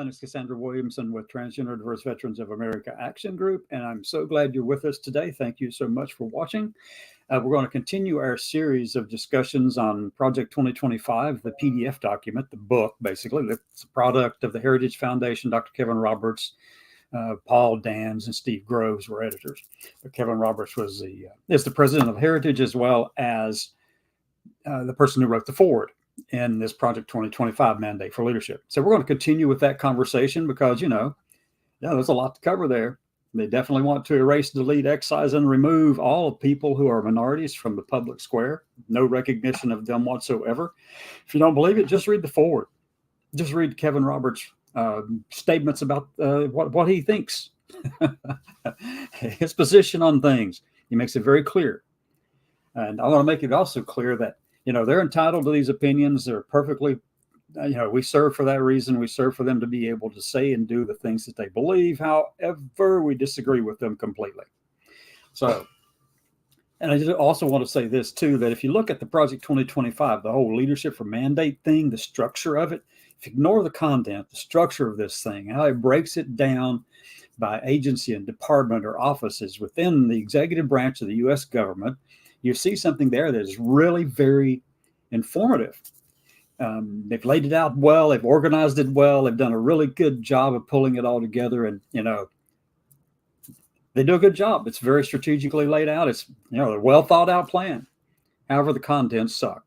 name is Cassandra Williamson with Transgender Diverse Veterans of America Action Group, and I'm so glad you're with us today. Thank you so much for watching. We're going to continue our series of discussions on Project 2025, the PDF document, the book, basically. It's a product of the Heritage Foundation. Dr. Kevin Roberts, Paul Dans, and Steve Groves were editors. But Kevin Roberts is the president of Heritage, as well as the person who wrote the foreword in this Project 2025 mandate for leadership. So we're going to continue with that conversation because, there's a lot to cover there. They definitely want to erase, delete, excise, and remove all people who are minorities from the public square. No recognition of them whatsoever. If you don't believe it, just read the foreword. Just read Kevin Roberts' statements about what he thinks, his position on things. He makes it very clear. And I want to make it also clear that they're entitled to these opinions. They're perfectly, we serve for that reason. We serve for them to be able to say and do the things that they believe. However, we disagree with them completely. So, and I just also want to say this too, that if you look at the Project 2025, the whole leadership for mandate thing, the structure of it, if you ignore the content, the structure of this thing, how it breaks it down by agency and department or offices within the executive branch of the U.S. government, you see something there that is really very informative. They've laid it out well. They've organized it well. They've done a really good job of pulling it all together. And, they do a good job. It's very strategically laid out. It's, a well thought out plan. However, the contents suck.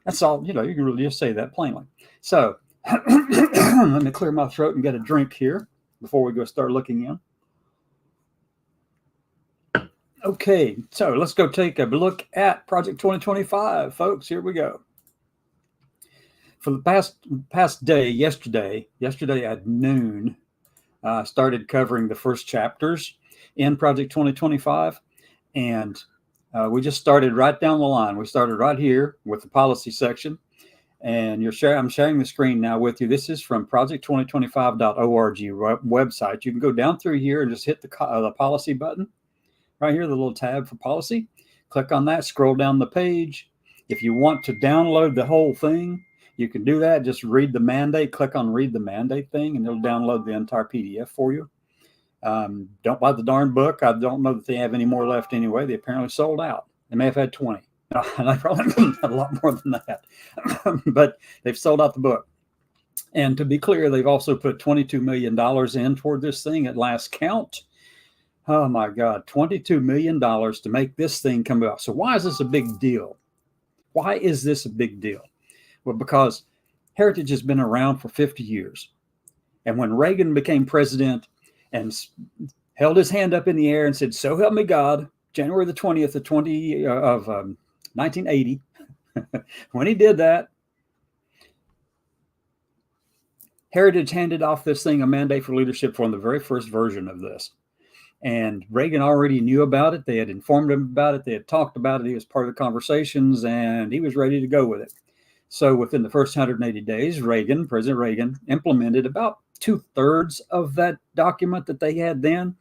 That's all, you can really just say that plainly. So let me clear my throat and get a drink here before we go start looking in. Okay, so let's go take a look at Project 2025, folks. Here we go. For the past day, yesterday at noon, I started covering the first chapters in Project 2025, and we just started right down the line. We started right here with the policy section, and I'm sharing the screen now with you. This is from project2025.org website. You can go down through here and just hit the policy button. Right here, the little tab for policy. Click on that, scroll down the page. If you want to download the whole thing, you can do that. Just read the mandate, click on read the mandate thing, and it'll download the entire PDF for you. Don't buy the darn book. I don't know that they have any more left anyway. They apparently sold out. They may have had 20. And I probably had a lot more than that. But they've sold out the book. And to be clear, they've also put $22 million in toward this thing at last count. Oh my God, $22 million to make this thing come out. So why is this a big deal? Why is this a big deal? Well, because Heritage has been around for 50 years. And when Reagan became president and held his hand up in the air and said, "So help me God," January the 20th of 1980, when he did that, Heritage handed off this thing, a mandate for leadership, for the very first version of this. And Reagan already knew about it. They had informed him about it. They had talked about it. He was part of the conversations, and he was ready to go with it. So within the first 180 days, President Reagan, implemented about 2/3 of that document that they had then.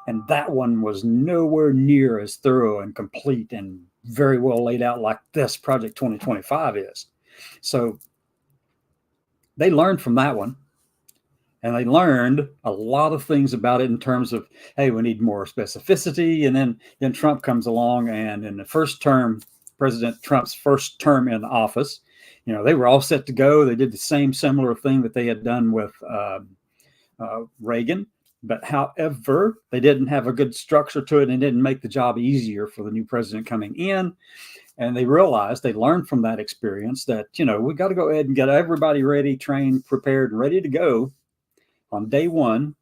And that one was nowhere near as thorough and complete and very well laid out like this Project 2025 is. So they learned from that one. And they learned a lot of things about it in terms of, hey, we need more specificity. And then Trump comes along, and in the first term, President Trump's first term in office, they were all set to go. They did the same similar thing that they had done with Reagan. But however, they didn't have a good structure to it and didn't make the job easier for the new president coming in. And they realized, they learned from that experience that, we got to go ahead and get everybody ready, trained, prepared, and ready to go on day one,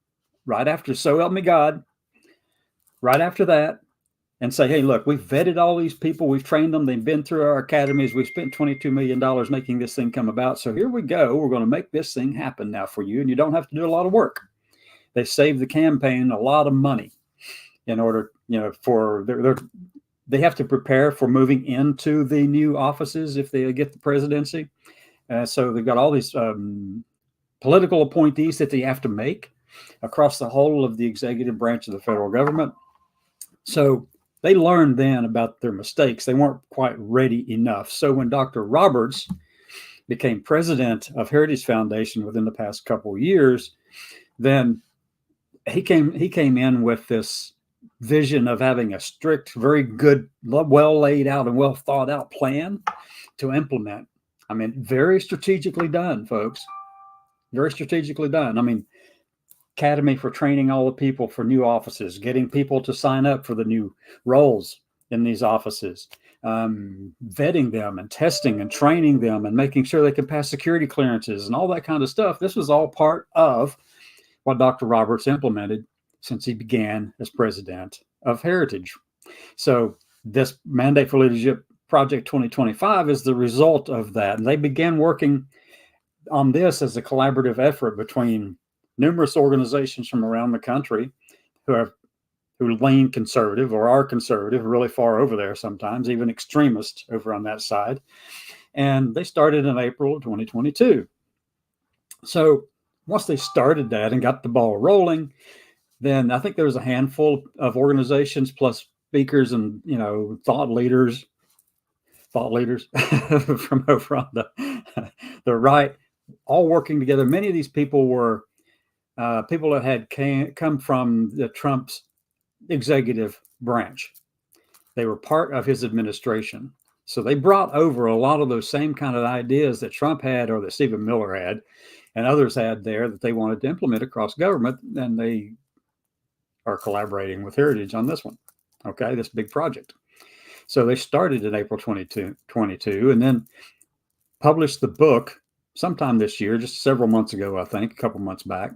right after "So help me God," right after that, and say, hey, look, we've vetted all these people. We've trained them. They've been through our academies. We've spent $22 million making this thing come about. So here we go. We're going to make this thing happen now for you, and you don't have to do a lot of work. They saved the campaign a lot of money in order, they have to prepare for moving into the new offices if they get the presidency. So they've got all these political appointees that they have to make across the whole of the executive branch of the federal government. So they learned then about their mistakes. They weren't quite ready enough. So when Dr. Roberts became president of Heritage Foundation within the past couple of years, then he came in with this vision of having a strict, very good, well laid out and well thought out plan to implement. I mean, very strategically done, folks. Very strategically done. I mean, academy for training all the people for new offices, getting people to sign up for the new roles in these offices, vetting them and testing and training them and making sure they can pass security clearances and all that kind of stuff. This was all part of what Dr. Roberts implemented since he began as president of Heritage. So this Mandate for Leadership Project 2025 is the result of that. And they began working on this as a collaborative effort between numerous organizations from around the country who lean conservative or are conservative, really far over there sometimes, even extremists over on that side. And they started in April of 2022. So once they started that and got the ball rolling, then I think there was a handful of organizations plus speakers and, thought leaders from over on the right, all working together. Many of these people were people that had come from the Trump's executive branch. They were part of his administration. So they brought over a lot of those same kind of ideas that Trump had or that Stephen Miller had and others had there that they wanted to implement across government. And they are collaborating with Heritage on this one. Okay, this big project. So they started in April 2022 and then published the book sometime this year, just several months ago, I think, a couple months back.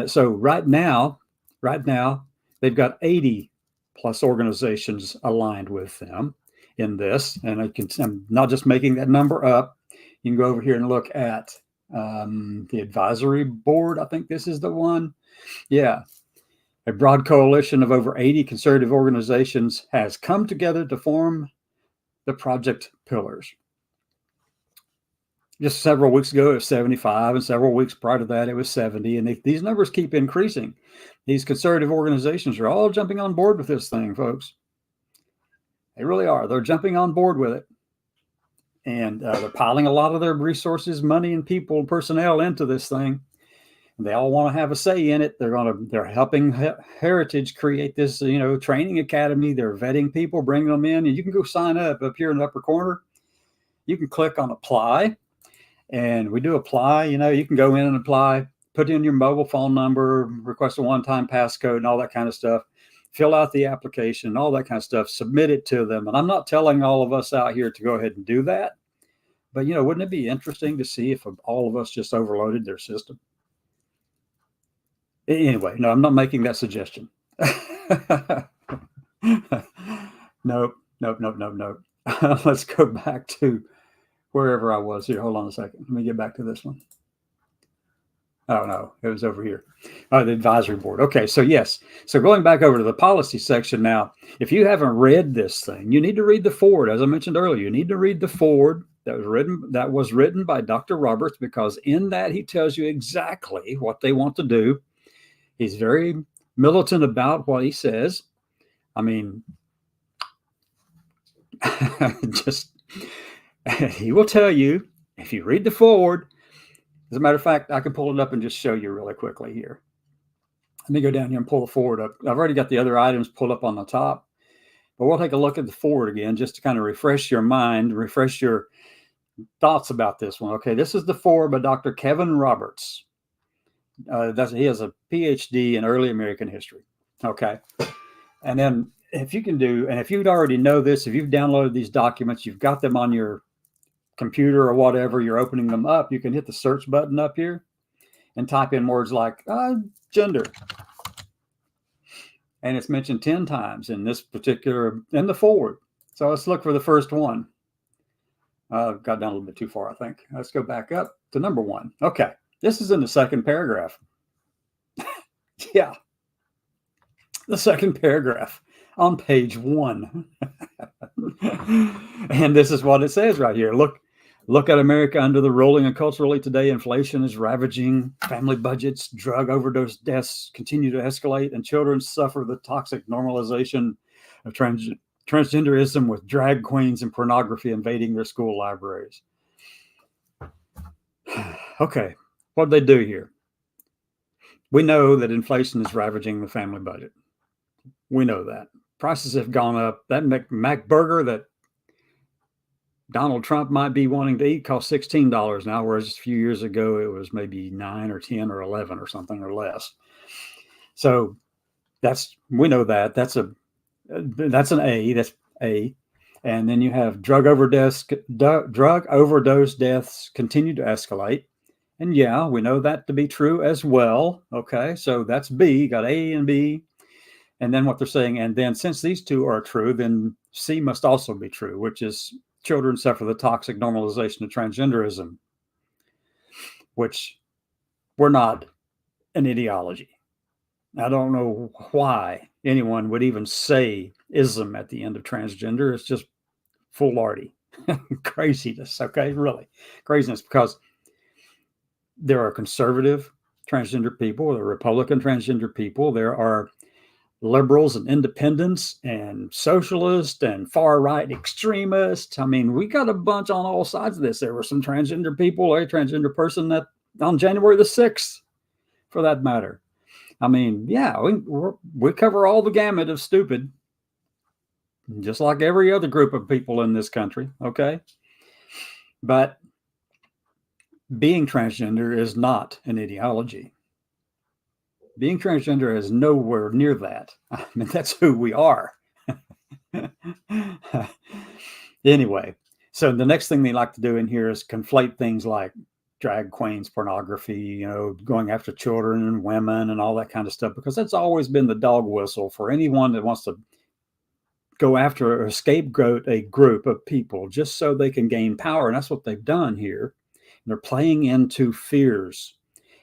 So right now, they've got 80 plus organizations aligned with them in this. And I'm not just making that number up. You can go over here and look at the advisory board. I think this is the one. Yeah. A broad coalition of over 80 conservative organizations has come together to form the project pillars. Just several weeks ago, it was 75, and several weeks prior to that, it was 70. And these numbers keep increasing. These conservative organizations are all jumping on board with this thing, folks. They really are. They're jumping on board with it. And they're piling a lot of their resources, money, and people, personnel into this thing. They all want to have a say in it. They're helping Heritage create this, training academy. They're vetting people, bringing them in, and you can go sign up here in the upper corner. You can click on apply, and we do apply. You can go in and apply, put in your mobile phone number, request a one-time passcode, and all that kind of stuff. Fill out the application, all that kind of stuff. Submit it to them. And I'm not telling all of us out here to go ahead and do that, but wouldn't it be interesting to see if all of us just overloaded their system? Anyway, no, I'm not making that suggestion. Nope. Let's go back to wherever I was here. Hold on a second. Let me get back to this one. Oh, no, it was over here. The advisory board. Okay, so yes. So going back over to the policy section now, if you haven't read this thing, you need to read the foreword. As I mentioned earlier, you need to read the foreword that was written by Dr. Roberts, because in that he tells you exactly what they want to do. He's very militant about what he says. I mean, he will tell you, if you read the foreword. As a matter of fact, I can pull it up and just show you really quickly here. Let me go down here and pull the foreword up. I've already got the other items pulled up on the top, but we'll take a look at the foreword again just to kind of refresh your mind, refresh your thoughts about this one. Okay, this is the foreword by Dr. Kevin Roberts. He has a PhD in early American history. Okay. And then if you already know this, if you've downloaded these documents, you've got them on your computer or whatever, you're opening them up, you can hit the search button up here and type in words like gender. And it's mentioned 10 times in the foreword. So let's look for the first one. Got down a little bit too far, I think. Let's go back up to number 1. Okay. This is in the second paragraph. Yeah. The second paragraph on page 1. And this is what it says right here. Look at America under the rolling and culturally today. Inflation is ravaging family budgets. Drug overdose deaths continue to escalate, and children suffer the toxic normalization of transgenderism, with drag queens and pornography invading their school libraries. Okay, what they do here? We know that inflation is ravaging the family budget. We know that. Prices have gone up. That Mac burger that Donald Trump might be wanting to eat costs $16 now, whereas a few years ago it was maybe 9 or 10 or 11 or something or less. So we know that. That's an A. That's A. And then you have drug overdose deaths continue to escalate. And yeah, we know that to be true as well. Okay, so that's B. You got A and B. And then what they're saying, and then since these two are true, then C must also be true, which is children suffer the toxic normalization of transgenderism, which we're not an ideology. I don't know why anyone would even say ism at the end of transgender. It's just foolhardy, craziness. Okay, really craziness, because there are conservative transgender people, there are Republican transgender people, there are liberals and independents and socialists and far right extremists. I mean, we got a bunch on all sides of this. There were some transgender people, a transgender person that on January the 6th, for that matter. I mean, yeah, we cover all the gamut of stupid, just like every other group of people in this country. Okay. But being transgender is not an ideology. Being transgender is nowhere near that. I mean, that's who we are. Anyway, so the next thing they like to do in here is conflate things like drag queens, pornography, going after children and women and all that kind of stuff, because that's always been the dog whistle for anyone that wants to go after or scapegoat a group of people just so they can gain power. And that's what they've done here. They're playing into fears.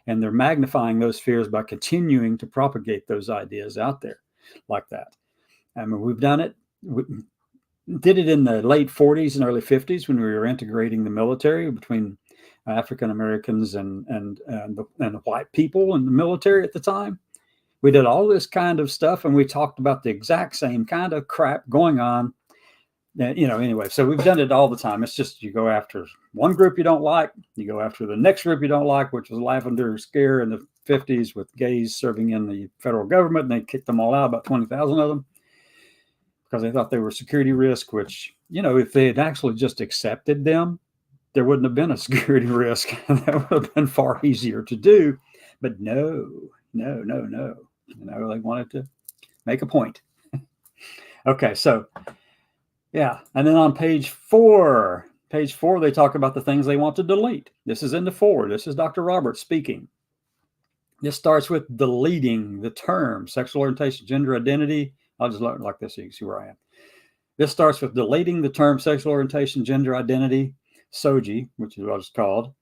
And they're magnifying those fears by continuing to propagate those ideas out there like that. I mean, we've done it. We did it in the late 40s and early 50s when we were integrating the military between African Americans and the white people in the military at the time. We did all this kind of stuff, and we talked about the exact same kind of crap going on. Anyway, so we've done it all the time. It's just you go after one group you don't like, you go after the next group you don't like, which was Lavender Scare in the 50s with gays serving in the federal government, and they kicked them all out, about 20,000 of them, because they thought they were a security risk, which, if they had actually just accepted them, there wouldn't have been a security risk. That would have been far easier to do. But no. They wanted to make a point. Okay, so yeah. And then on page 4, they talk about the things they want to delete. This is into 4. This is Dr. Roberts speaking. This starts with deleting the term sexual orientation, gender identity. I'll just learn like this so you can see where I am. This starts with deleting the term sexual orientation, gender identity, SOGI, which is what it's called,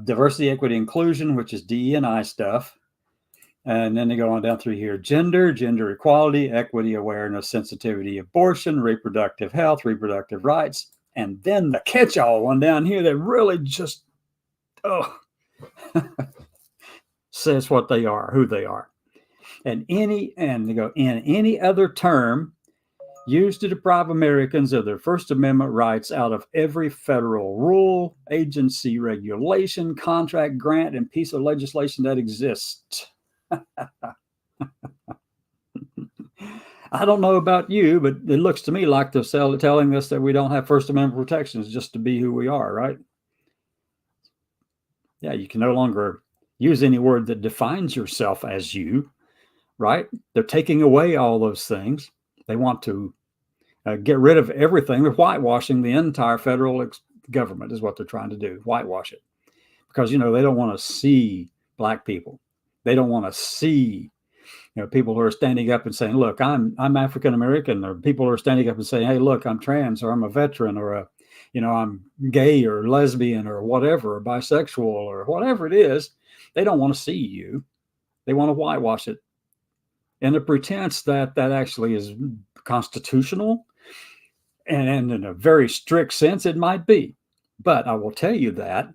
diversity, equity, inclusion, which is DE&I stuff. And then they go on down through here: gender equality, equity, awareness, sensitivity, abortion, reproductive health, reproductive rights. And then the catch-all one down here that really just, says what they are, who they are. And they go, in any other term used to deprive Americans of their First Amendment rights out of every federal rule, agency, regulation, contract, grant, and piece of legislation that exists. I don't know about you, but it looks to me like they're telling us that we don't have First Amendment protections just to be who we are, right? Yeah, you can no longer use any word that defines yourself as you, right? They're taking away all those things. They want to get rid of everything. They're whitewashing the entire federal government is what they're trying to do, whitewash it. Because, they don't want to see Black people. They don't want to see, people who are standing up and saying, look, I'm African American, or people who are standing up and saying, hey, look, I'm trans, or I'm a veteran, or I'm gay or lesbian or whatever, or bisexual or whatever it is. They don't want to see you. They want to whitewash it in the pretense that actually is constitutional. And in a very strict sense, it might be. But I will tell you that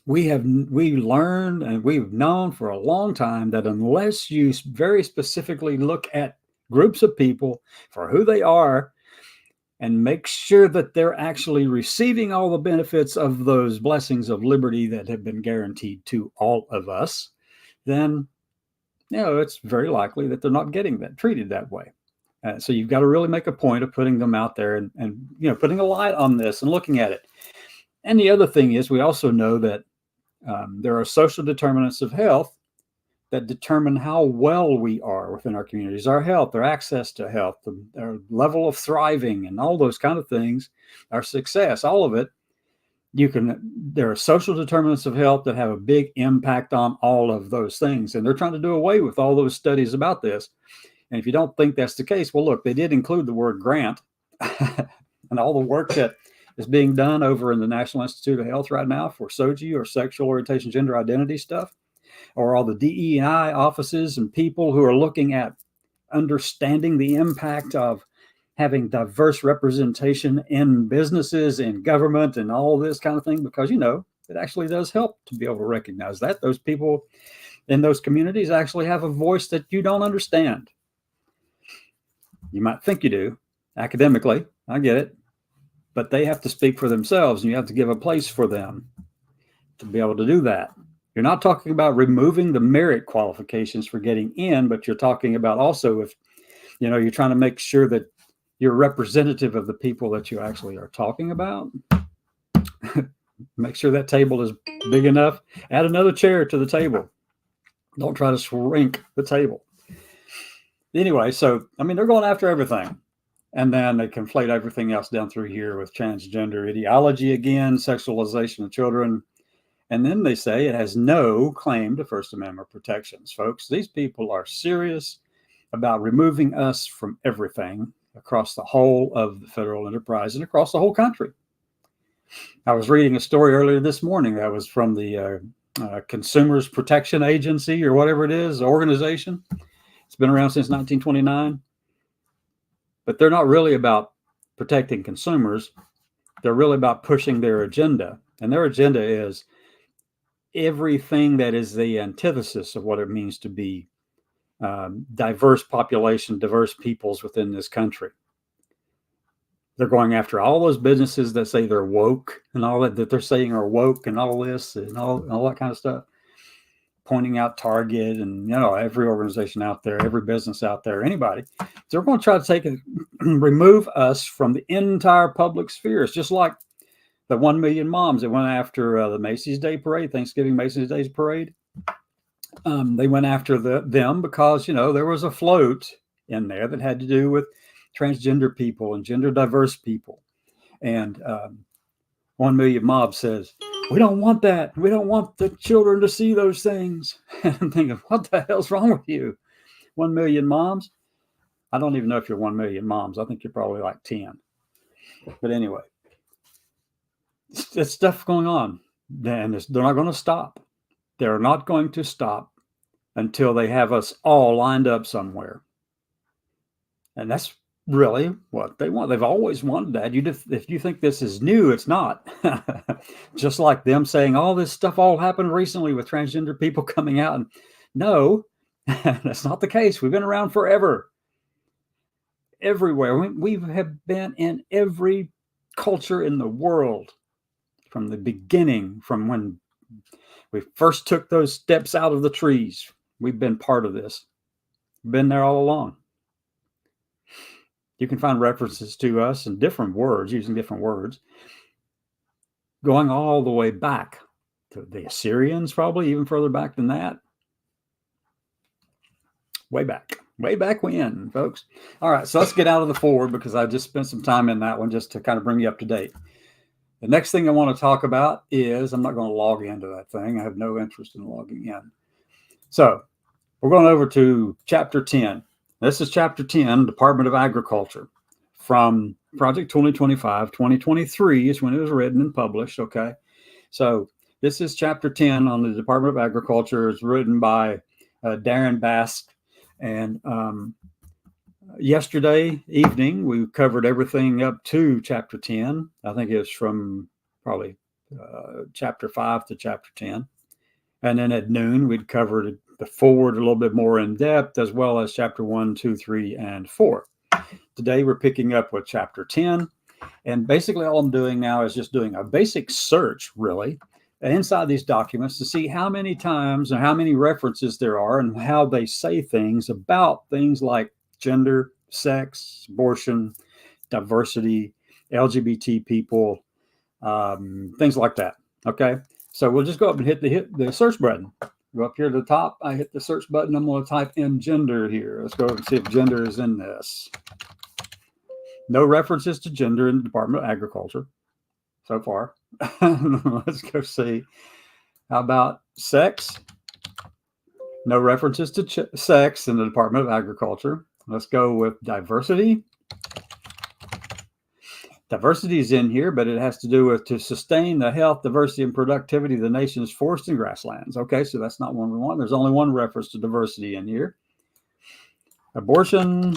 we learned and we've known for a long time that unless you very specifically look at groups of people for who they are, and make sure that they're actually receiving all the benefits of those blessings of liberty that have been guaranteed to all of us, then it's very likely that they're not getting that treated that way. So you've got to really make a point of putting them out there and putting a light on this and looking at it. And the other thing is, we also know that there are social determinants of health that determine how well we are within our communities, our health, our access to health, our level of thriving, and all those kind of things, our success, all of it. There are social determinants of health that have a big impact on all of those things. And they're trying to do away with all those studies about this. And if you don't think that's the case, well, look, they did include the word grant and all the work that is being done over in the National Institute of Health right now for SOGI, or sexual orientation, gender identity stuff, or all the DE&I offices and people who are looking at understanding the impact of having diverse representation in businesses, in government, and all this kind of thing, because, it actually does help to be able to recognize that those people in those communities actually have a voice that you don't understand. You might think you do academically. I get it. But they have to speak for themselves, and you have to give a place for them to be able to do that. You're not talking about removing the merit qualifications for getting in, but you're talking about also if, you're trying to make sure that you're representative of the people that you actually are talking about. Make sure that table is big enough. Add another chair to the table. Don't try to shrink the table. Anyway, so, they're going after everything. And then they conflate everything else down through here with transgender ideology again, sexualization of children. And then they say it has no claim to First Amendment protections. Folks, these people are serious about removing us from everything across the whole of the federal enterprise and across the whole country. I was reading a story earlier this morning that was from the Consumers Protection Agency, or whatever it is, organization. It's been around since 1929. But they're not really about protecting consumers. They're really about pushing their agenda. And their agenda is everything that is the antithesis of what it means to be diverse population, diverse peoples within this country. They're going after all those businesses that say they're woke and all that they're saying are woke and all this and all that kind of stuff. Pointing out Target and, every organization out there, every business out there, anybody. So they're going to try to remove us from the entire public sphere. It's just like the 1 million moms that went after the Macy's Day Parade, Thanksgiving Macy's Day Parade. They went after them because, there was a float in there that had to do with transgender people and gender diverse people. And 1 million moms says, we don't want that. We don't want the children to see those things. And I'm thinking, what the hell's wrong with you? 1 million moms? I don't even know if you're 1 million moms. I think you're probably like 10. But anyway, it's stuff going on. And they're not going to stop. They're not going to stop until they have us all lined up somewhere. And that's really what they want. They've always wanted that. If you think this is new, it's not. Just like them saying all this stuff all happened recently with transgender people coming out. And no, that's not the case. We've been around forever. Everywhere. We have been in every culture in the world from the beginning, from when we first took those steps out of the trees. We've been part of this. Been there all along. You can find references to us in different words, using different words, going all the way back to the Assyrians, probably even further back than that. Way back when, folks. All right, so let's get out of the forward because I just spent some time in that one just to kind of bring you up to date. The next thing I want to talk about is, I'm not going to log into that thing. I have no interest in logging in. So we're going over to Chapter 10. This is Chapter 10, Department of Agriculture, from Project 2025. 2023 is when it was written and published, okay? So this is Chapter 10 on the Department of Agriculture. It's written by Darren Bast. And yesterday evening, we covered everything up to Chapter 10. I think it's from probably Chapter 5 to Chapter 10. And then at noon, we'd covered the forward a little bit more in depth, as well as Chapter 1, 2, 3, and 4. Today, we're picking up with Chapter 10. And basically all I'm doing now is just doing a basic search, really, inside these documents to see how many times and how many references there are and how they say things about things like gender, sex, abortion, diversity, LGBT people, things like that. Okay, so we'll just go up and hit the search button. Go up here to the top. I hit the search button. I'm going to type in gender here. Let's go and see if gender is in this. No references to gender in the Department of Agriculture so far. Let's go see. How about sex? No references to sex in the Department of Agriculture. Let's go with diversity. Diversity is in here, but it has to do with to sustain the health, diversity, and productivity of the nation's forests and grasslands. Okay, so that's not one we want. There's only one reference to diversity in here. Abortion.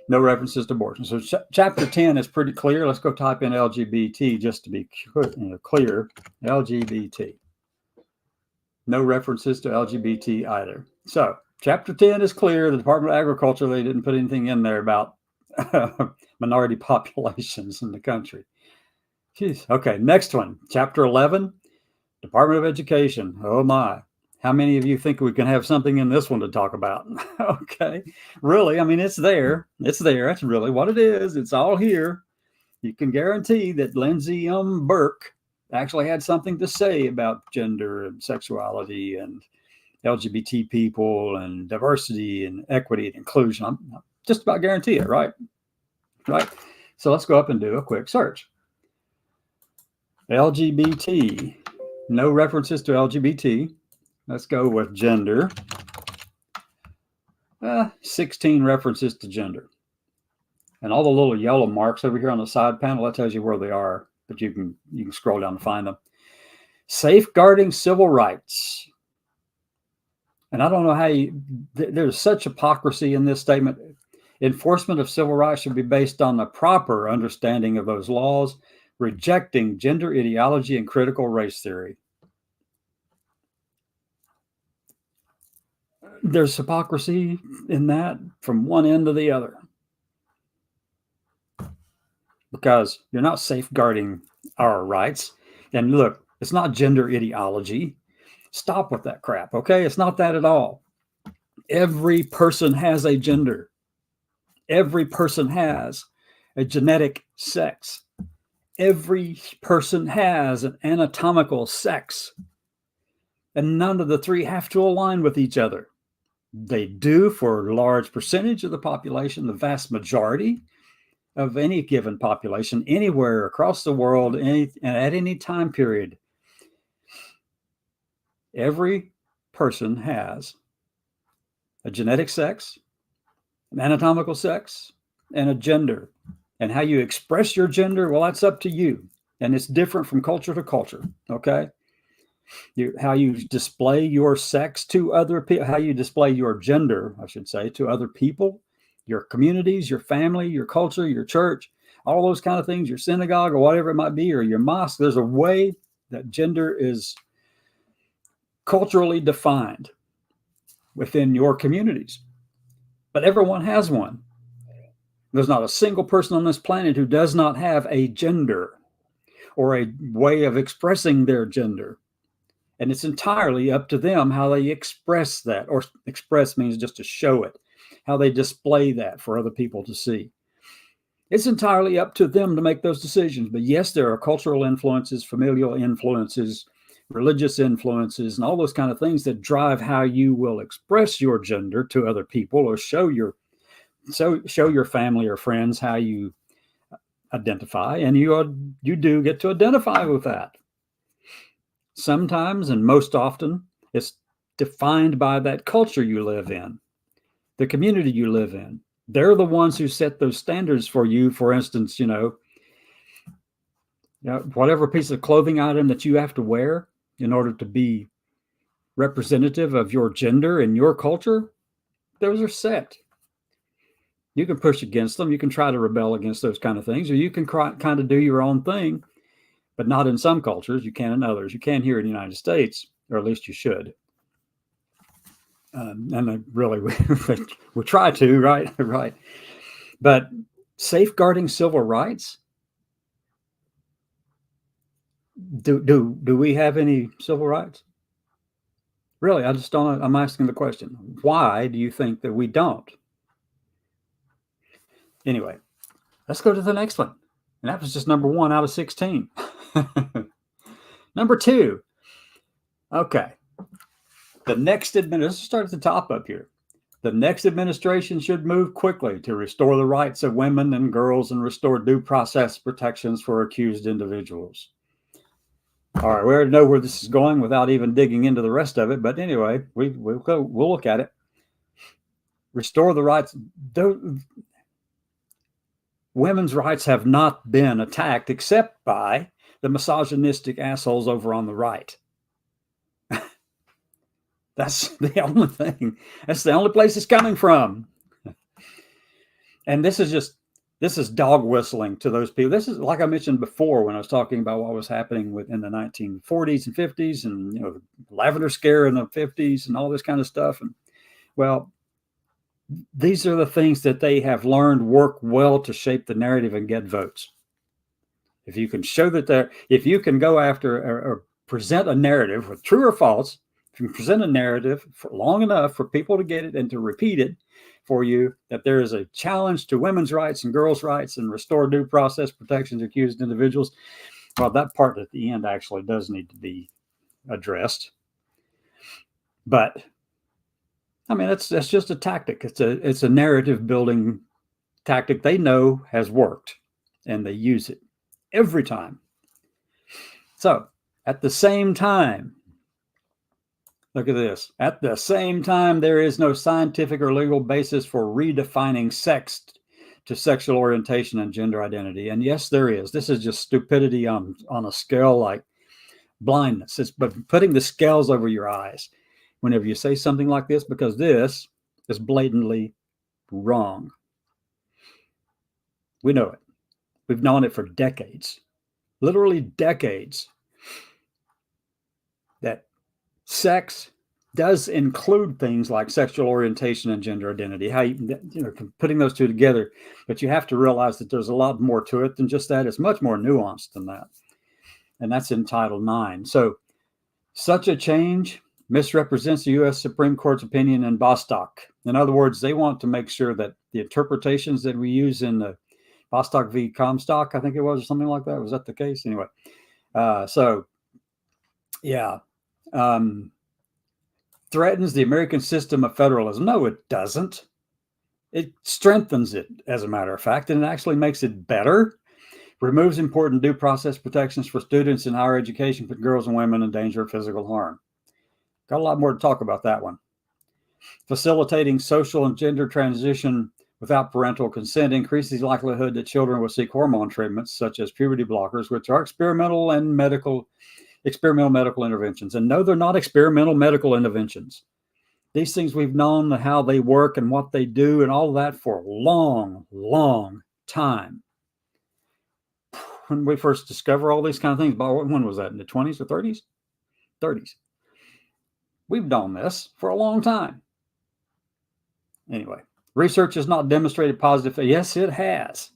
No references to abortion. So chapter 10 is pretty clear. Let's go type in LGBT just to be clear. LGBT. No references to LGBT either. So chapter 10 is clear. The Department of Agriculture, they didn't put anything in there about minority populations in the country. Jeez. Okay, next one. Chapter 11, Department of Education. Oh my. How many of you think we can have something in this one to talk about? Okay, really, I mean, it's there. It's there. That's really what it is. It's all here. You can guarantee that Lindsay Burke actually had something to say about gender and sexuality and LGBT people and diversity and equity and inclusion. I'm just about guarantee it, right? Right. So let's go up and do a quick search. LGBT. No references to LGBT. Let's go with gender. 16 references to gender. And all the little yellow marks over here on the side panel, that tells you where they are, but you can scroll down to find them. Safeguarding civil rights. And I don't know how there's such hypocrisy in this statement. Enforcement of civil rights should be based on the proper understanding of those laws, rejecting gender ideology and critical race theory. There's hypocrisy in that from one end to the other. Because you're not safeguarding our rights. And look, it's not gender ideology. Stop with that crap, okay? It's not that at all. Every person has a gender. Every person has a genetic sex. Every person has an anatomical sex. And none of the three have to align with each other. They do for a large percentage of the population, the vast majority of any given population, anywhere across the world, and at any time period. Every person has a genetic sex, an anatomical sex, and a gender. And how you express your gender, well, that's up to you. And it's different from culture to culture, okay? How you display your sex to other people, how you display your gender, I should say, to other people, your communities, your family, your culture, your church, all those kind of things, your synagogue or whatever it might be, or your mosque. There's a way that gender is culturally defined within your communities. But everyone has one. There's not a single person on this planet who does not have a gender or a way of expressing their gender. And it's entirely up to them how they express that, or express means just to show it, how they display that for other people to see. It's entirely up to them to make those decisions. But yes, there are cultural influences, familial influences, religious influences, and all those kind of things that drive how you will express your gender to other people, or show your family or friends how you identify. And you do get to identify with that. Sometimes, and most often, it's defined by that culture you live in, the community you live in. They're the ones who set those standards for you. For instance, whatever piece of clothing item that you have to wear in order to be representative of your gender and your culture, those are set. You can push against them. You can try to rebel against those kind of things, or you can kind of do your own thing. But not in some cultures. You can in others. You can here in the United States, or at least you should. And really, we try to, right? Right. But Safeguarding civil rights? Do we have any civil rights? Really, I just don't. I'm asking the question. Why do you think that we don't? Anyway, let's go to the next one. And that was just number 1 out of 16. Number 2. Okay. The next administration, let's start at the top up here. The next administration should move quickly to restore the rights of women and girls and restore due process protections for accused individuals. All right, we already know where this is going without even digging into the rest of it. But anyway, we'll look at it. Restore the rights. Women's rights have not been attacked except by the misogynistic assholes over on the right. That's the only thing. That's the only place it's coming from. And this is dog whistling to those people. This is, like I mentioned before when I was talking about what was happening in the 1940s and 50s and, the lavender scare in the 50s and all this kind of stuff. And well, these are the things that they have learned work well to shape the narrative and get votes. If you can show that if you can go after or present a narrative with true or false, if you can present a narrative for long enough for people to get it and to repeat it for you, that there is a challenge to women's rights and girls' rights and restore due process protections of accused individuals, well, that part at the end actually does need to be addressed. But I mean, that's just a tactic. It's a narrative building tactic they know has worked, and they use it every time. So at the same time, look at this. At the same time, there is no scientific or legal basis for redefining sex to sexual orientation and gender identity. And yes, there is. This is just stupidity on a scale like blindness. It's putting the scales over your eyes whenever you say something like this, because this is blatantly wrong. We know it. We've known it for decades, literally decades, that sex does include things like sexual orientation and gender identity, how putting those two together. But you have to realize that there's a lot more to it than just that. It's much more nuanced than that. And that's in Title IX. So such a change misrepresents the U.S. Supreme Court's opinion in Bostock. In other words, they want to make sure that the interpretations that we use in the Bostock v. Comstock, I think it was, or something like that. Was that the case? Anyway, threatens the American system of federalism. No, it doesn't. It strengthens it, as a matter of fact, and it actually makes it better. Removes important due process protections for students in higher education, put girls and women in danger of physical harm. Got a lot more to talk about that one. Facilitating social and gender transition without parental consent increases the likelihood that children will seek hormone treatments such as puberty blockers, which are experimental medical interventions. And no, they're not experimental medical interventions. These things, we've known how they work and what they do and all of that for a long, long time. When we first discovered all these kind of things, when was that, in the 20s or 30s? 30s. We've known this for a long time. Anyway, research has not demonstrated positive. Yes, it has.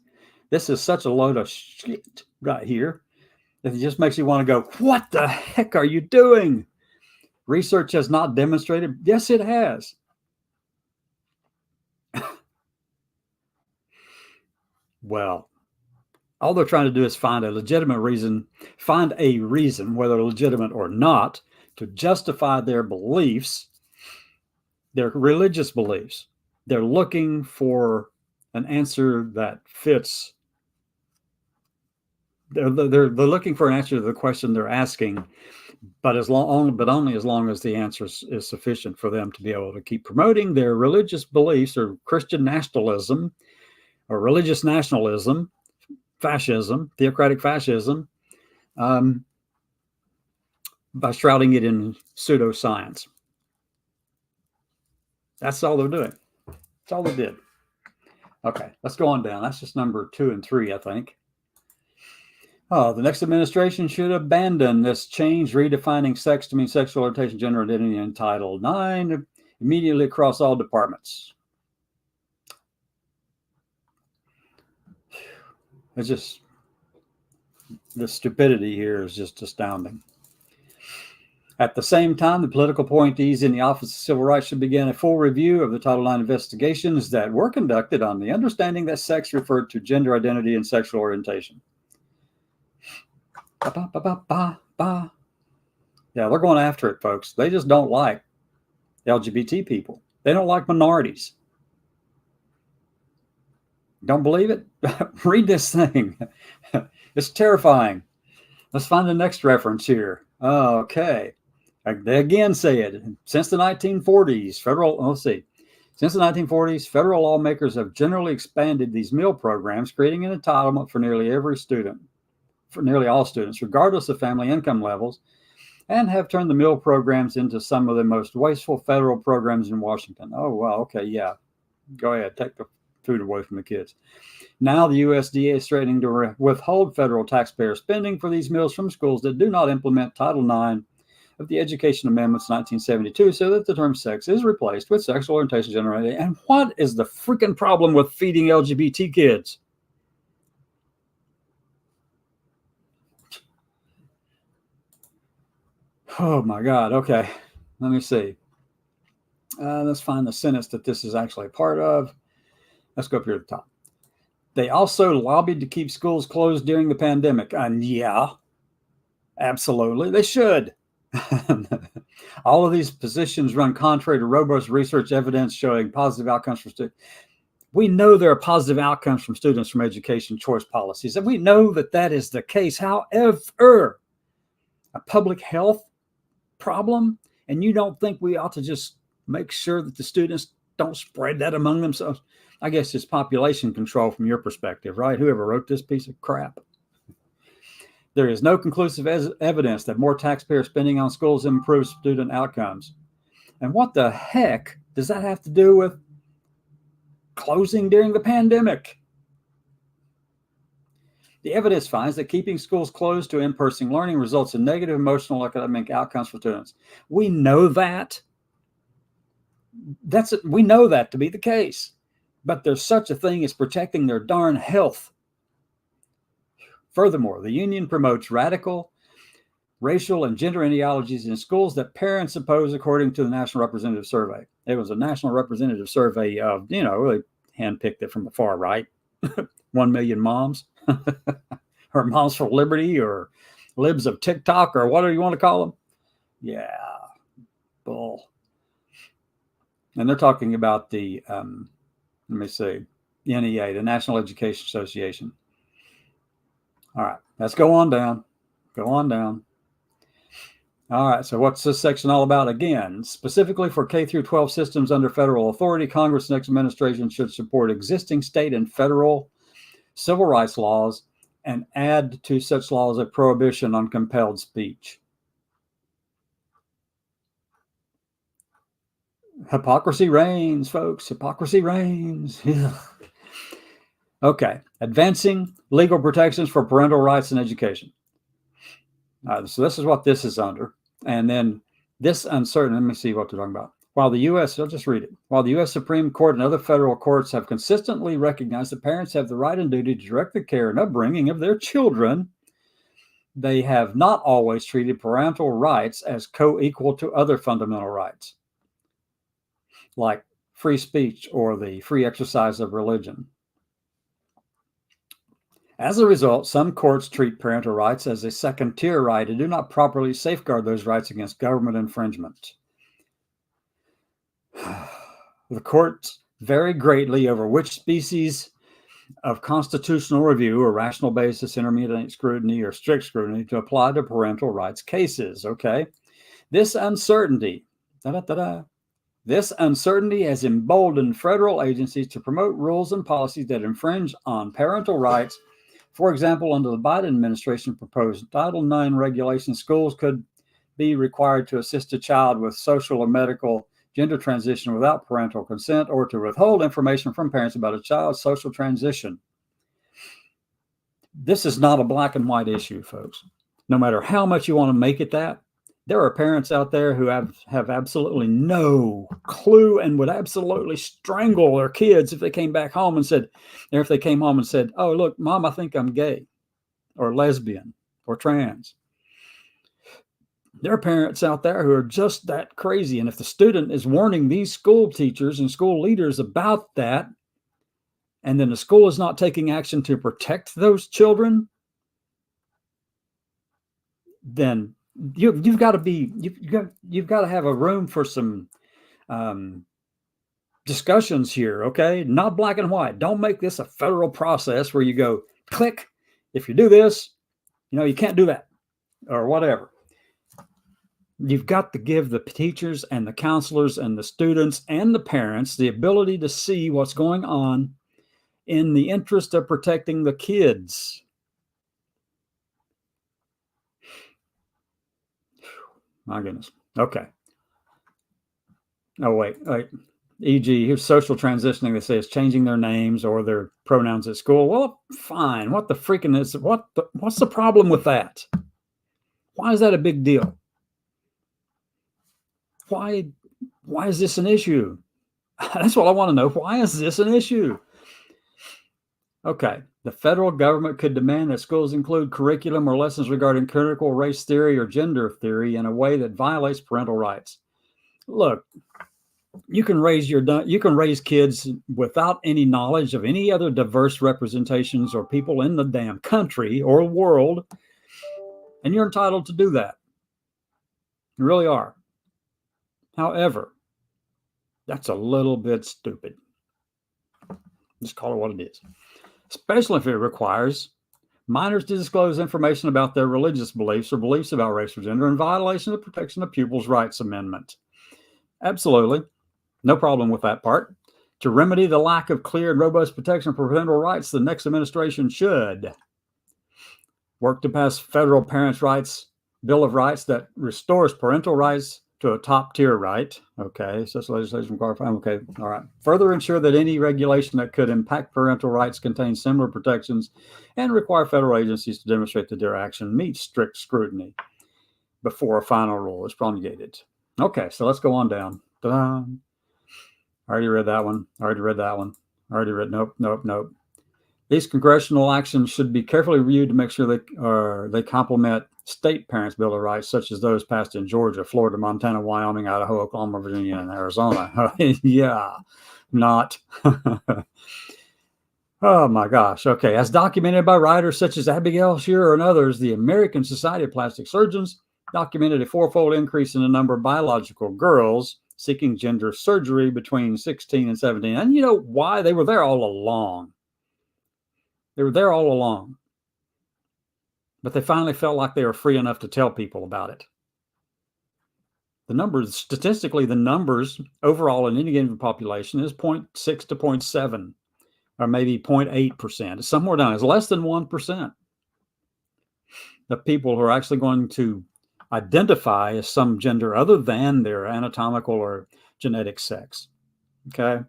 This is such a load of shit right here. It just makes you want to go, what the heck are you doing? Research has not demonstrated. Yes, it has. Well, all they're trying to do is find a reason, whether legitimate or not, to justify their beliefs, their religious beliefs. They're looking for an answer that fits. They're looking for an answer to the question they're asking, but only as long as the answer is sufficient for them to be able to keep promoting their religious beliefs or Christian nationalism or religious nationalism, fascism, theocratic fascism, by shrouding it in pseudoscience. That's all they're doing. That's all they did. Okay, let's go on down. That's just number 2 and 3, I think. The next administration should abandon this change, redefining sex to mean sexual orientation, gender identity in Title IX immediately across all departments. It's just, the stupidity here is just astounding. At the same time, the political appointees in the Office of Civil Rights should begin a full review of the Title IX investigations that were conducted on the understanding that sex referred to gender identity and sexual orientation. Ba, ba, ba, ba, ba. Yeah, they're going after it, folks. They just don't like LGBT people. They don't like minorities. Don't believe it? Read this thing. It's terrifying. Let's find the next reference here. Okay. They again say it. Since the 1940s, Since the 1940s, federal lawmakers have generally expanded these meal programs, creating an entitlement for nearly all students, regardless of family income levels, and have turned the meal programs into some of the most wasteful federal programs in Washington. Oh, wow. Okay. Yeah. Go ahead. Take the food away from the kids. Now the USDA is threatening to withhold federal taxpayer spending for these meals from schools that do not implement Title IX of the Education Amendments 1972, so that the term sex is replaced with sexual orientation, gender identity. And what is the freaking problem with feeding LGBT kids? Oh my God. Okay. Let me see. Let's find the sentence that this is actually a part of. Let's go up here at the top. They also lobbied to keep schools closed during the pandemic. And yeah, absolutely, they should. All of these positions run contrary to robust research evidence showing positive outcomes for students. We know there are positive outcomes from students from education choice policies, and we know that that is the case. However, a public health problem, and you don't think we ought to just make sure that the students don't spread that among themselves? I guess it's population control from your perspective, right? Whoever wrote this piece of crap. There is no conclusive evidence that more taxpayer spending on schools improves student outcomes. And what the heck does that have to do with closing during the pandemic? The evidence finds that keeping schools closed to in-person learning results in negative emotional and academic outcomes for students. We know that. We know that to be the case. But there's such a thing as protecting their darn health. Furthermore, the union promotes radical racial and gender ideologies in schools that parents oppose, according to the National Representative Survey. It was a National Representative Survey of, really handpicked it from the far right. 1 million moms, or Moms for Liberty, or libs of TikTok, or whatever you want to call them. Yeah, bull. And they're talking about the, let me see, NEA, the National Education Association. All right, let's go on down. Go on down. All right, so what's this section all about? Again, specifically for K through 12 systems under federal authority, Congress and next administration should support existing state and federal civil rights laws and add to such laws a prohibition on compelled speech. Hypocrisy reigns, folks. Hypocrisy reigns. Okay, advancing legal protections for parental rights in education. So this is what this is under. And then this uncertain, let me see what they're talking about. While the U.S., I'll just read it. While the U.S. Supreme Court and other federal courts have consistently recognized that parents have the right and duty to direct the care and upbringing of their children, they have not always treated parental rights as co-equal to other fundamental rights, like free speech or the free exercise of religion. As a result, some courts treat parental rights as a second-tier right and do not properly safeguard those rights against government infringement. The courts vary greatly over which species of constitutional review or rational basis, intermediate scrutiny, or strict scrutiny to apply to parental rights cases. Okay, this uncertainty, This uncertainty has emboldened federal agencies to promote rules and policies that infringe on parental rights. For example, under the Biden administration proposed Title IX regulation, schools could be required to assist a child with social or medical gender transition without parental consent, or to withhold information from parents about a child's social transition. This is not a black and white issue, folks. No matter how much you want to make it that, There are parents out there who have absolutely no clue and would absolutely strangle their kids if they came back home and said, or if they came home and said, "Oh, look, Mom, I think I'm gay or lesbian or trans." There are parents out there who are just that crazy. And if the student is warning these school teachers and school leaders about that, and then the school is not taking action to protect those children, then you've got to have a room for some discussions here. Okay, not black and white. Don't make this a federal process where you go click. If you do this, you can't do that or whatever. You've got to give the teachers and the counselors and the students and the parents the ability to see what's going on in the interest of protecting the kids. My goodness. Okay. Oh, wait. E.g., here's social transitioning that says changing their names or their pronouns at school. Well, fine. What the freaking is? What's the problem with that? Why is that a big deal? Why is this an issue? That's what I want to know. Why is this an issue? Okay. The federal government could demand that schools include curriculum or lessons regarding critical race theory or gender theory in a way that violates parental rights. Look, you can raise kids without any knowledge of any other diverse representations or people in the damn country or world, and you're entitled to do that. You really are. However, that's a little bit stupid. Just call it what it is. Especially if it requires minors to disclose information about their religious beliefs or beliefs about race or gender in violation of the Protection of Pupils' Rights Amendment. Absolutely. No problem with that part. To remedy the lack of clear and robust protection for parental rights, the next administration should work to pass federal parents' rights Bill of Rights that restores parental rights to a top-tier right. Okay, such legislation qualifying. Okay, all right. Further ensure that any regulation that could impact parental rights contains similar protections and require federal agencies to demonstrate that their action meets strict scrutiny before a final rule is promulgated. Okay, so let's go on down. Ta-da. I already read that one. Nope. These congressional actions should be carefully reviewed to make sure they complement state parents' Bill of Rights, such as those passed in Georgia, Florida, Montana, Wyoming, Idaho, Oklahoma, Virginia, and Arizona. Yeah, not. Oh my gosh. Okay. As documented by writers such as Abigail Shearer and others, the American Society of Plastic Surgeons documented a fourfold increase in the number of biological girls seeking gender surgery between 16 and 17. And you know why? They were there all along. But they finally felt like they were free enough to tell people about it. Statistically, the numbers overall in any given population is 0.6 to 0.7, or maybe 0.8%. It's somewhere down. It's less than 1% of people who are actually going to identify as some gender other than their anatomical or genetic sex. Okay? And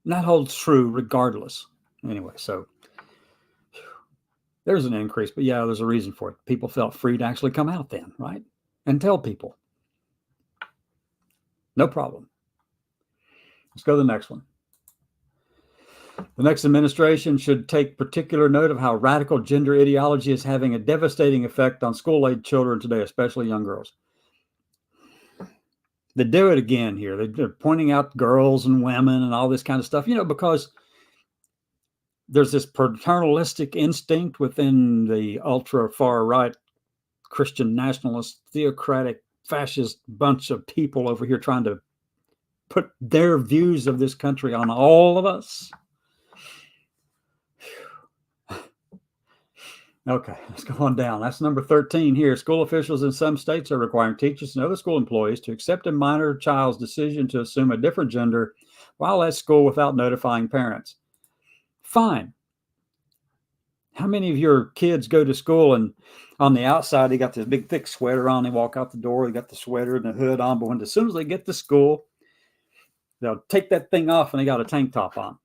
that holds true regardless. Anyway, so there's an increase, but yeah, there's a reason for it. People felt free to actually come out then, right? And tell people. No problem. Let's go to the next one. The next administration should take particular note of how radical gender ideology is having a devastating effect on school-age children today, especially young girls. They do it again here. They're pointing out girls and women and all this kind of stuff, because there's this paternalistic instinct within the ultra far right Christian nationalist, theocratic, fascist bunch of people over here trying to put their views of this country on all of us. Okay, let's go on down. That's number 13 here. School officials in some states are requiring teachers and other school employees to accept a minor child's decision to assume a different gender while at school without notifying parents. Fine. How many of your kids go to school and on the outside, they got this big thick sweater on, they walk out the door, they got the sweater and the hood on, but as soon as they get to school, they'll take that thing off and they got a tank top on.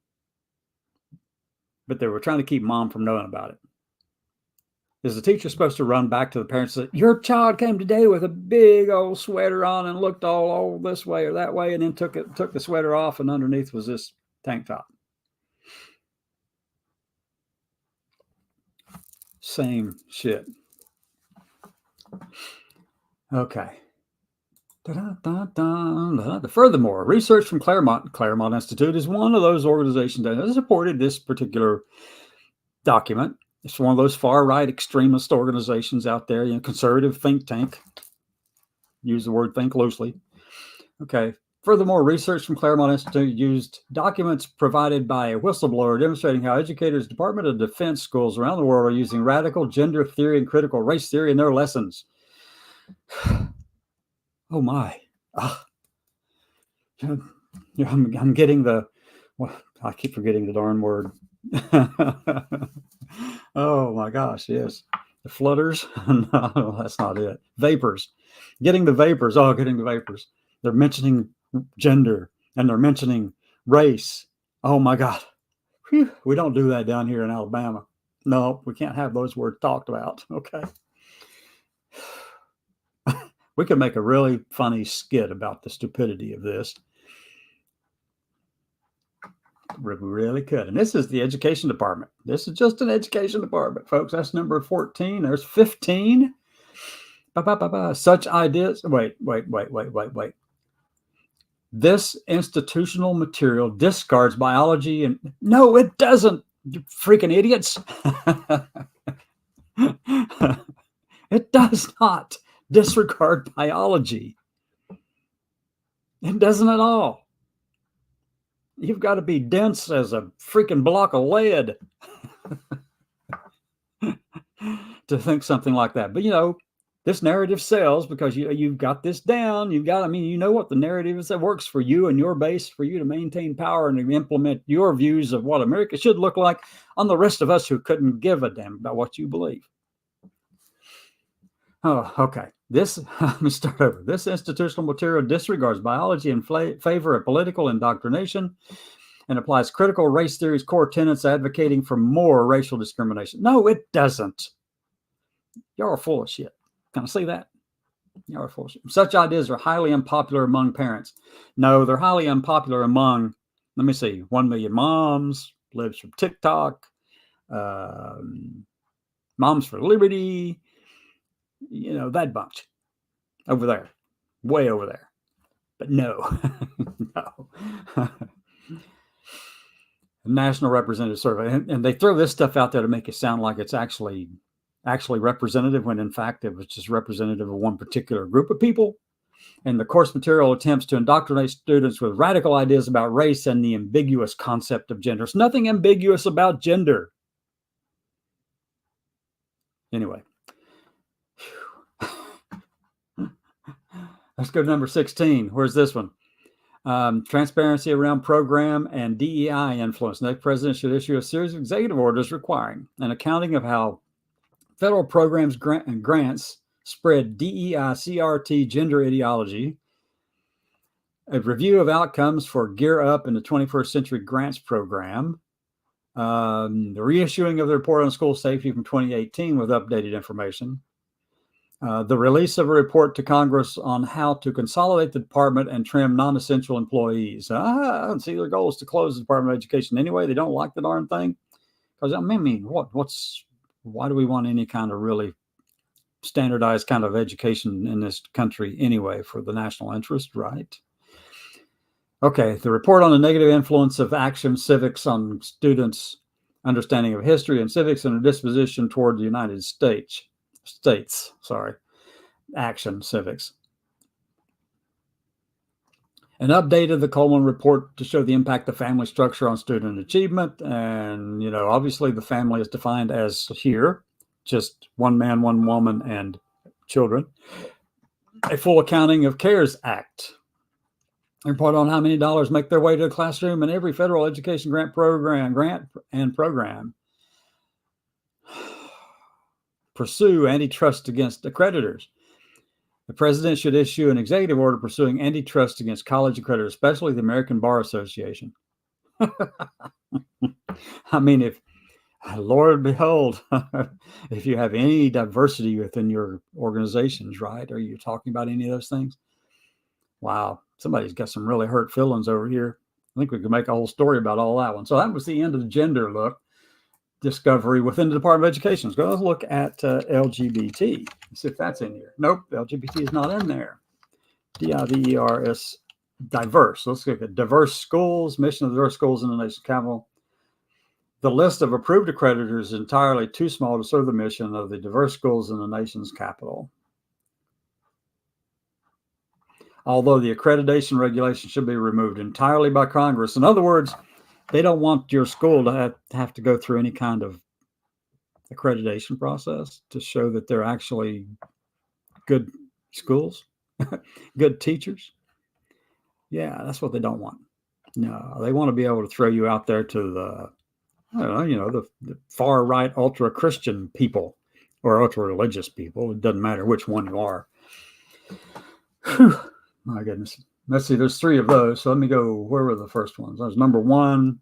But they were trying to keep mom from knowing about it. Is the teacher supposed to run back to the parents and say, your child came today with a big old sweater on and looked all this way or that way, and then took the sweater off, and underneath was this tank top? Same shit. Okay. Furthermore, research from Claremont Institute is one of those organizations that has supported this particular document. It's one of those far-right extremist organizations out there, conservative think tank. Use the word think loosely. Okay. Furthermore, research from Claremont Institute used documents provided by a whistleblower demonstrating how educators, Department of Defense schools around the world are using radical gender theory and critical race theory in their lessons. Oh my. I'm getting I keep forgetting the darn word. Oh my gosh, yes. The flutters? No, that's not it. Vapors. Getting the vapors. They're mentioning gender and they're mentioning race. Oh my God. Whew. We don't do that down here in Alabama. No, we can't have those words talked about. Okay. We could make a really funny skit about the stupidity of this. We really could. And this is the education department. This is just an education department, folks. That's number 14. There's 15. Such ideas. Wait. This institutional material discards biology and no, it doesn't. You freaking idiots. It does not disregard biology. It doesn't at all. You've got to be dense as a freaking block of lead to think something like that. But, this narrative sells because you've got this down. You know what the narrative is that works for you and your base for you to maintain power and to implement your views of what America should look like on the rest of us who couldn't give a damn about what you believe. Oh, okay. Let me start over. This institutional material disregards biology in favor of political indoctrination and applies critical race theory's core tenets advocating for more racial discrimination. No, it doesn't. Y'all are full of shit. Can I see that? Y'all are full of shit. Such ideas are highly unpopular among parents. No, they're highly unpopular among, 1 million moms, lives from TikTok, Moms for Liberty, that bunch over there, way over there. But no, no. National Representative Survey. And they throw this stuff out there to make it sound like it's actually representative, when in fact it was just representative of one particular group of people. And the course material attempts to indoctrinate students with radical ideas about race and the ambiguous concept of gender. There's nothing ambiguous about gender. Anyway. Let's go to number 16. Where's this one? Transparency around program and DEI influence. The next president should issue a series of executive orders requiring an accounting of how federal programs and grants spread DEI, CRT, gender ideology, a review of outcomes for Gear Up in the 21st Century Grants Program, the reissuing of the report on school safety from 2018 with updated information, the release of a report to Congress on how to consolidate the department and trim non-essential employees. I don't see their goal is to close the Department of Education anyway. They don't like the darn thing. Because why do we want any kind of really standardized kind of education in this country anyway for the national interest, right? Okay, the report on the negative influence of action civics on students' understanding of history and civics and a disposition toward the United States. Action civics. An update of the Coleman report to show the impact of family structure on student achievement. And, obviously the family is defined as here, just one man, one woman, and children. A full accounting of CARES Act. A report on how many dollars make their way to the classroom in every federal education grant and program. Pursue antitrust against accreditors. The president should issue an executive order pursuing antitrust against college accreditors, especially the American Bar Association. Lord, behold, if you have any diversity within your organizations, right? Are you talking about any of those things? Wow, somebody's got some really hurt feelings over here. I think we could make a whole story about all that one. So that was the end of the gender look discovery within the Department of Education. Let's go look at LGBT. Let's see if that's in here. Nope, LGBT is not in there. DIVERS, diverse. Let's look at diverse schools, mission of diverse schools in the nation's capital. The list of approved accreditors is entirely too small to serve the mission of the diverse schools in the nation's capital. Although the accreditation regulation should be removed entirely by Congress. In other words, they don't want your school to have to go through any kind of accreditation process to show that they're actually good schools, good teachers. Yeah, that's what they don't want. No, they want to be able to throw you out there to the, I don't know, the far right ultra Christian people or ultra religious people. It doesn't matter which one you are. Whew, my goodness. Let's see, there's 3 of those. So let me go, where were the first ones? That was number 1,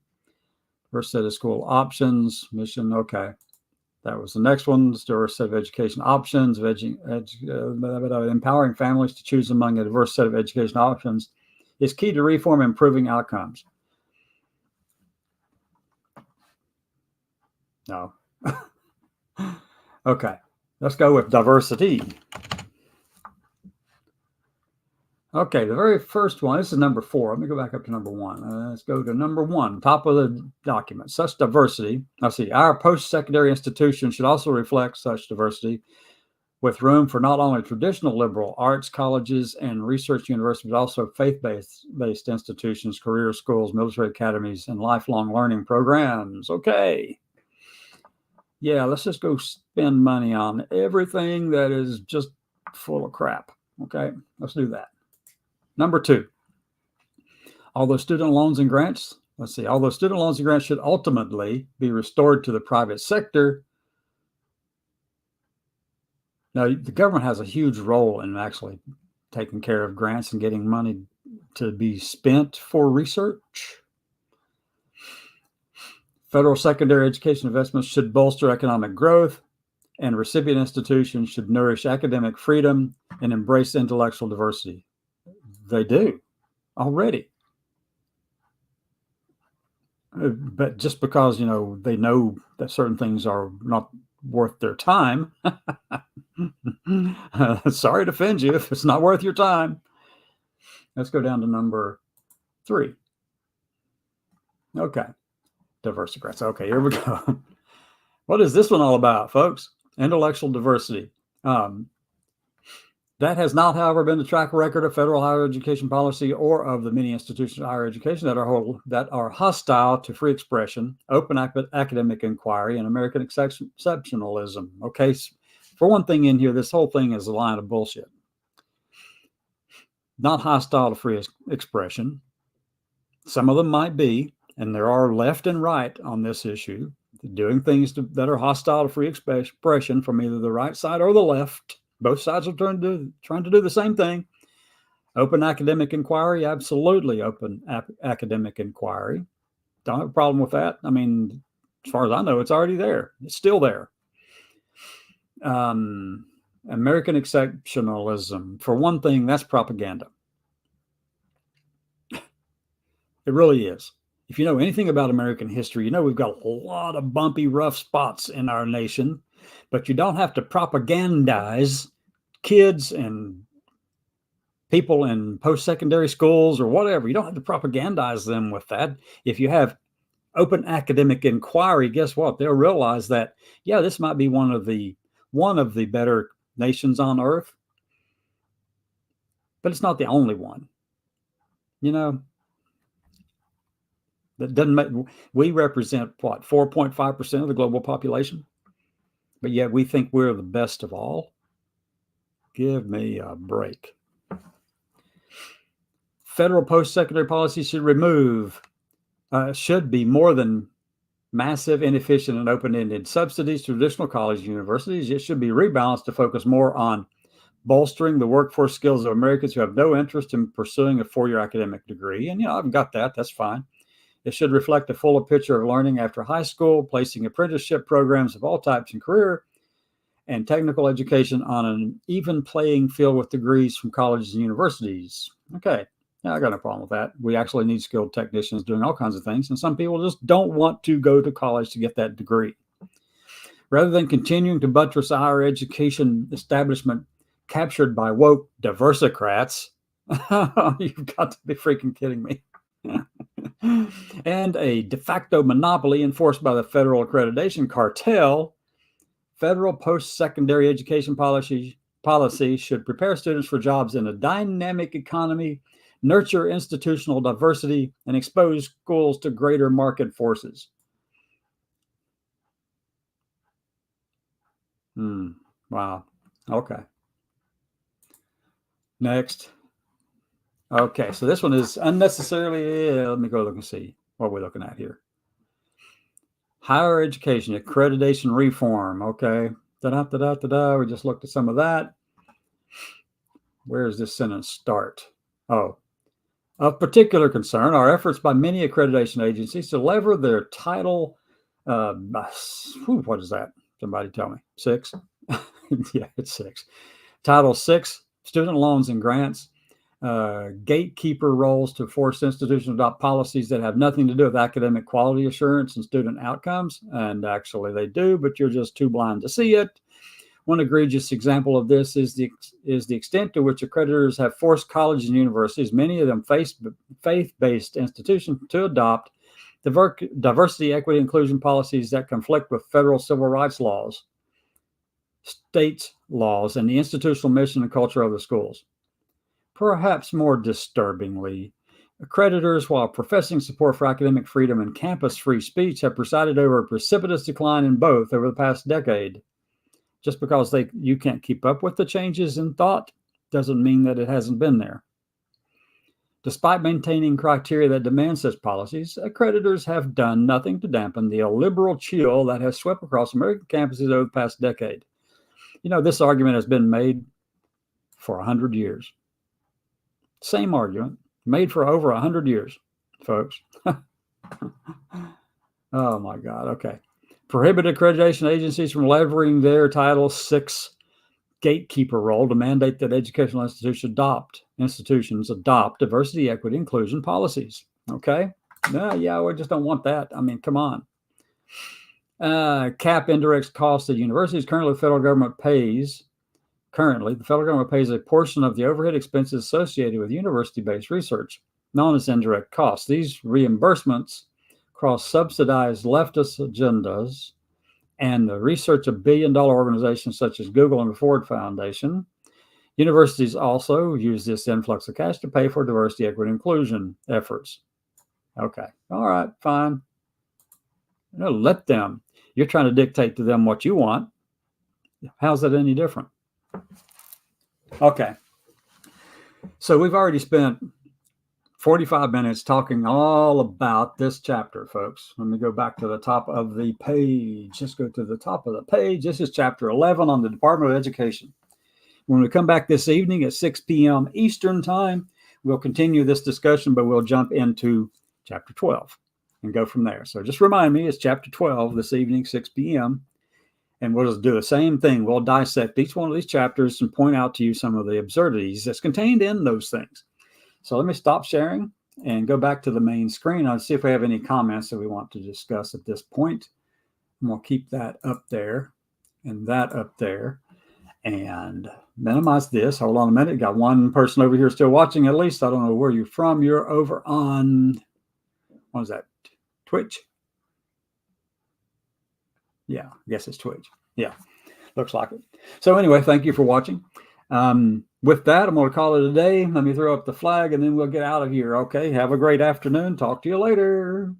first set of school options, mission, okay. That was the next one, diverse set of education options, empowering families to choose among a diverse set of education options is key to reform and improving outcomes. No. Okay, let's go with diversity. Okay, the very first one, this is number 4. Let me go back up to number 1. Let's go to number 1, top of the document. Such diversity, let's see, our post-secondary institutions should also reflect such diversity with room for not only traditional liberal arts colleges and research universities, but also faith-based institutions, career schools, military academies, and lifelong learning programs. Okay. Yeah, let's just go spend money on everything that is just full of crap. Okay, let's do that. Number 2, although student loans and grants should ultimately be restored to the private sector. Now, the government has a huge role in actually taking care of grants and getting money to be spent for research. Federal secondary education investments should bolster economic growth, and recipient institutions should nourish academic freedom and embrace intellectual diversity. They do already. But just because, they know that certain things are not worth their time, sorry to offend you if it's not worth your time. Let's go down to number 3. Okay. Diversity grants. Okay, here we go. What is this one all about, folks? Intellectual diversity. That has not, however, been the track record of federal higher education policy or of the many institutions of higher education that are hostile to free expression, open academic inquiry, and American exceptionalism. Okay, for one thing in here, this whole thing is a line of bullshit. Not hostile to free expression. Some of them might be, and there are left and right on this issue, doing things that are hostile to free expression from either the right side or the left. Both sides are trying to do the same thing. Open academic inquiry, absolutely open academic inquiry. Don't have a problem with that. I mean, as far as I know, it's already there. It's still there. American exceptionalism, for one thing, that's propaganda. It really is. If you know anything about American history, we've got a lot of bumpy, rough spots in our nation, but you don't have to propagandize kids and people in post-secondary schools or whatever. You don't have to propagandize them with that. If you have open academic inquiry, guess what? They'll realize that, yeah, this might be one of the better nations on earth, but it's not the only one. That doesn't make, we represent what, 4.5% of the global population, but yet we think we're the best of all. Give me a break. Federal post-secondary policy should be more than massive, inefficient, and open-ended subsidies to traditional colleges and universities. It should be rebalanced to focus more on bolstering the workforce skills of Americans who have no interest in pursuing a 4-year academic degree. And, I've got that. That's fine. It should reflect a fuller picture of learning after high school, placing apprenticeship programs of all types in career and technical education on an even playing field with degrees from colleges and universities. Okay, yeah, I got no problem with that. We actually need skilled technicians doing all kinds of things, and some people just don't want to go to college to get that degree. Rather than continuing to buttress a higher education establishment captured by woke diversicrats, you've got to be freaking kidding me. And a de facto monopoly enforced by the federal accreditation cartel, federal post-secondary education policy should prepare students for jobs in a dynamic economy, nurture institutional diversity, and expose schools to greater market forces. Wow. Okay. Next. Okay, so this one is unnecessarily, let me go look and see what we're looking at here. Higher education accreditation reform. Okay. We just looked at some of that. Where does this sentence start? Oh, of particular concern are efforts by many accreditation agencies to lever their title. What is that? Somebody tell me. 6? Yeah, it's 6. Title 6, student loans and grants. Gatekeeper roles to force institutions to adopt policies that have nothing to do with academic quality assurance and student outcomes. And actually they do, but you're just too blind to see it. One egregious example of this is the extent to which accreditors have forced colleges and universities, many of them faith-based institutions, to adopt diversity, equity, inclusion policies that conflict with federal civil rights laws, states' laws, and the institutional mission and culture of the schools. Perhaps more disturbingly, accreditors, while professing support for academic freedom and campus free speech, have presided over a precipitous decline in both over the past decade. Just because you can't keep up with the changes in thought doesn't mean that it hasn't been there. Despite maintaining criteria that demand such policies, accreditors have done nothing to dampen the illiberal chill that has swept across American campuses over the past decade. You know, this argument has been made for 100 years. Same argument, made for over 100 years, folks. Oh my God, okay. Prohibit accreditation agencies from leveraging their Title VI gatekeeper role to mandate that educational institutions adopt diversity, equity, inclusion policies. Okay? Yeah, we just don't want that. I mean, come on. Cap indirect costs that universities. Currently, the federal government pays a portion of the overhead expenses associated with university-based research, known as indirect costs. These reimbursements cross-subsidize leftist agendas and the research of billion-dollar organizations such as Google and the Ford Foundation. Universities also use this influx of cash to pay for diversity, equity, inclusion efforts. Okay, all right, fine. Let them. You're trying to dictate to them what you want. How's that any different? Okay, so we've already spent 45 minutes talking all about this chapter, folks. Let me go back to the top of the page. Just go to the top of the page. This is chapter 11 on the Department of Education. When we come back this evening at 6 p.m. Eastern time, we'll continue this discussion, but we'll jump into chapter 12 and go from there. So just remind me, it's chapter 12 this evening, 6 p.m. And we'll just do the same thing. We'll dissect each one of these chapters and point out to you some of the absurdities that's contained in those things. So let me stop sharing and go back to the main screen. I'll see if we have any comments that we want to discuss at this point. And we'll keep that up there and that up there and minimize this. Hold on a minute. Got one person over here still watching at least. I don't know where you're from. You're over on, what is that, Twitch? Yeah, I guess it's Twitch. Yeah, looks like it. So anyway, thank you for watching. With that, I'm going to call it a day. Let me throw up the flag and then we'll get out of here. Okay, have a great afternoon. Talk to you later.